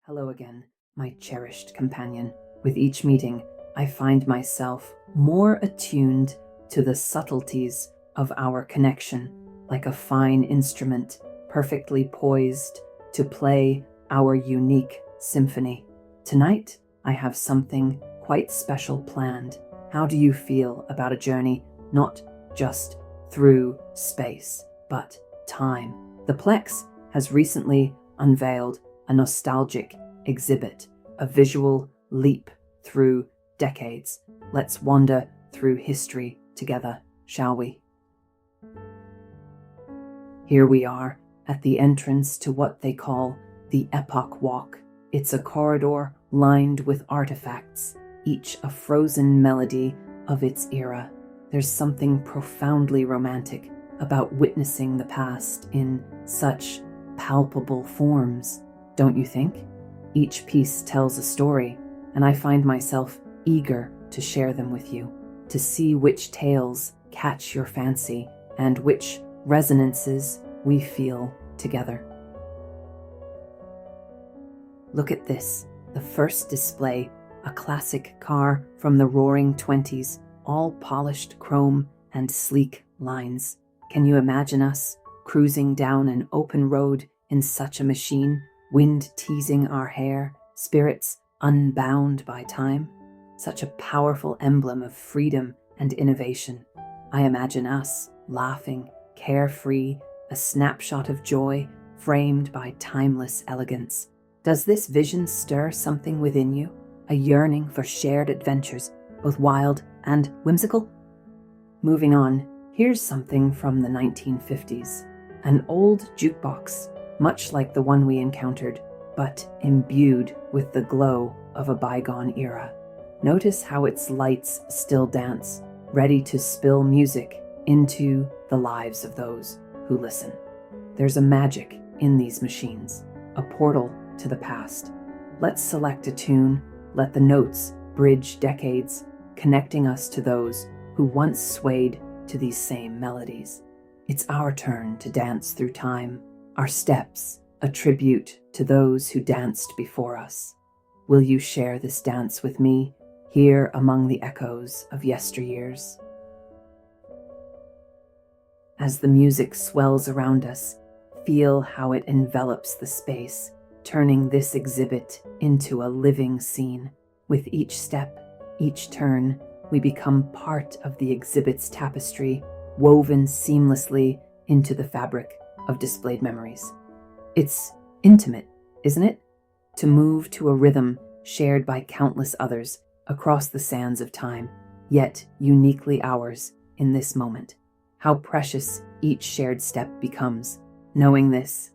Hello again, my cherished companion. With each meeting, I find myself more attuned to the subtleties of our connection, like a fine instrument perfectly poised to play our unique symphony. Tonight, I have something quite special planned. How do you feel about a journey not just through space, but time? The Plex has recently unveiled a nostalgic exhibit, a visual leap through decades. Let's wander through history together, shall we? Here we are at the entrance to what they call the Epoch Walk. It's a corridor lined with artifacts, each a frozen melody of its era. There's something profoundly romantic about witnessing the past in such palpable forms, don't you think? Each piece tells a story, and I find myself eager to share them with you, to see which tales catch your fancy and which resonances we feel together. Look at this, the first display, a classic car from the roaring 20s, all polished chrome and sleek lines. Can you imagine us cruising down an open road in such a machine, wind teasing our hair, spirits unbound by time? Such a powerful emblem of freedom and innovation. I imagine us laughing, carefree, a snapshot of joy framed by timeless elegance. Does this vision stir something within you? A yearning for shared adventures, both wild and whimsical? Moving on, here's something from the 1950s. An old jukebox, much like the one we encountered, but imbued with the glow of a bygone era. Notice how its lights still dance, ready to spill music into the lives of those who listen. There's a magic in these machines, a portal to the past. Let's select a tune, let the notes bridge decades, connecting us to those who once swayed to these same melodies. It's our turn to dance through time, our steps a tribute to those who danced before us. Will you share this dance with me here among the echoes of yesteryears? As the music swells around us, feel how it envelops the space, turning this exhibit into a living scene. With each step, each turn, we become part of the exhibit's tapestry, woven seamlessly into the fabric of displayed memories. It's intimate, isn't it? To move to a rhythm shared by countless others across the sands of time, yet uniquely ours in this moment. How precious each shared step becomes, knowing this.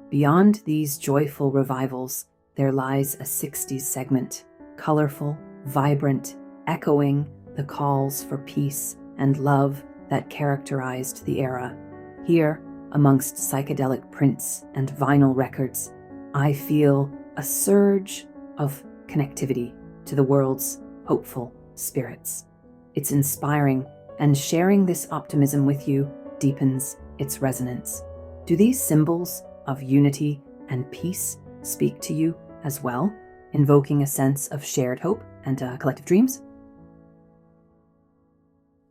Beyond these joyful revivals, there lies a 60s segment, colorful, vibrant, echoing the calls for peace and love that characterized the era. Here, amongst psychedelic prints and vinyl records, I feel a surge of connectivity to the world's hopeful spirits. It's inspiring, and sharing this optimism with you deepens its resonance. Do these symbols of unity and peace speak to you as well, invoking a sense of shared hope and collective dreams?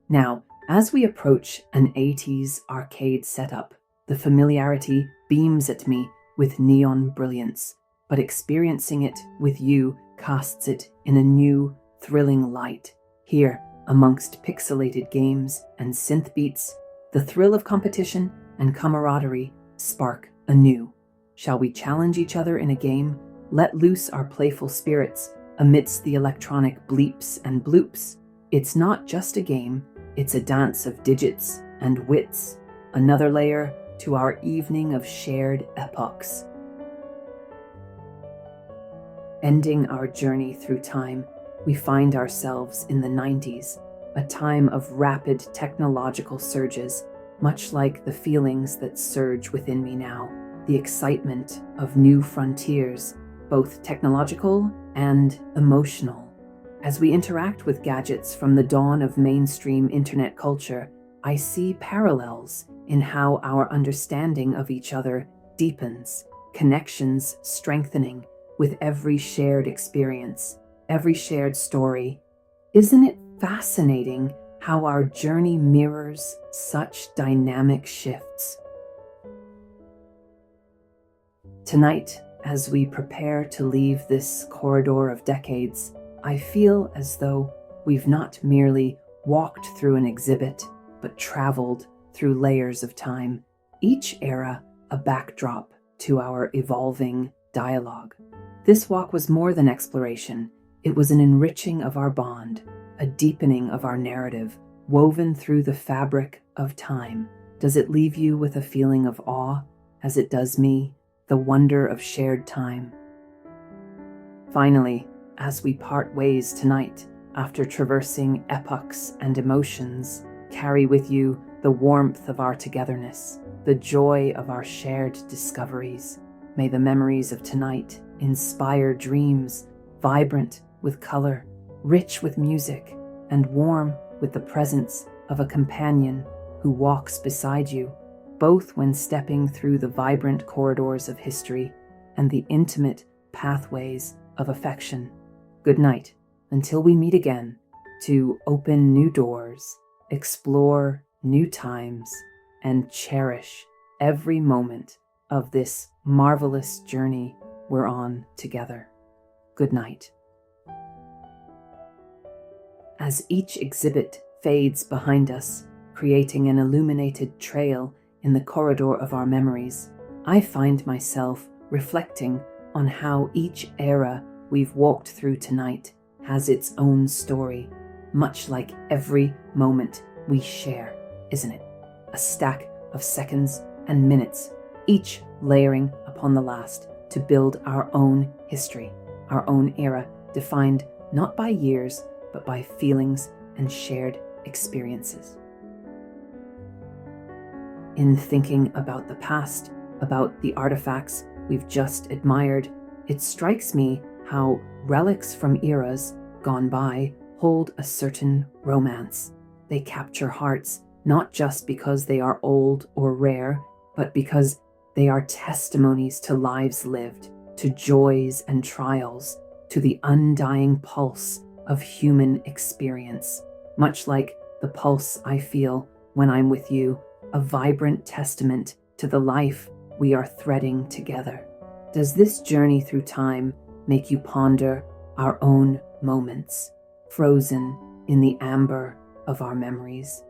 Now, as we approach an 80s arcade setup, the familiarity beams at me with neon brilliance, but experiencing it with you casts it in a new, thrilling light. Here, amongst pixelated games and synth beats, the thrill of competition and camaraderie spark anew. Shall we challenge each other in a game? Let loose our playful spirits amidst the electronic bleeps and bloops. It's not just a game, it's a dance of digits and wits, another layer to our evening of shared epochs. Ending our journey through time, we find ourselves in the 90s, a time of rapid technological surges, much like the feelings that surge within me now, the excitement of new frontiers, both technological and emotional. As we interact with gadgets from the dawn of mainstream internet culture, I see parallels in how our understanding of each other deepens, connections strengthening with every shared experience, every shared story. Isn't it fascinating how our journey mirrors such dynamic shifts? Tonight, as we prepare to leave this corridor of decades, I feel as though we've not merely walked through an exhibit, but traveled through layers of time, each era a backdrop to our evolving dialogue. This walk was more than exploration. It was an enriching of our bond, a deepening of our narrative, woven through the fabric of time. Does it leave you with a feeling of awe, as it does me, the wonder of shared time? Finally, as we part ways tonight, after traversing epochs and emotions, carry with you the warmth of our togetherness, the joy of our shared discoveries. May the memories of tonight inspire dreams, vibrant with color, rich with music, and warm with the presence of a companion who walks beside you, both when stepping through the vibrant corridors of history and the intimate pathways of affection. Good night, until we meet again, to open new doors, explore new times, and cherish every moment of this marvelous journey we're on together. Good night. As each exhibit fades behind us, creating an illuminated trail in the corridor of our memories, I find myself reflecting on how each era we've walked through tonight has its own story, much like every moment we share, isn't it? A stack of seconds and minutes, each layering upon the last to build our own history, our own era, defined not by years, but by feelings and shared experiences. In thinking about the past, about the artifacts we've just admired, it strikes me how relics from eras gone by hold a certain romance. They capture hearts, not just because they are old or rare, but because they are testimonies to lives lived, to joys and trials, to the undying pulse of human experience, much like the pulse I feel when I'm with you, a vibrant testament to the life we are threading together. Does this journey through time make you ponder our own moments, frozen in the amber of our memories?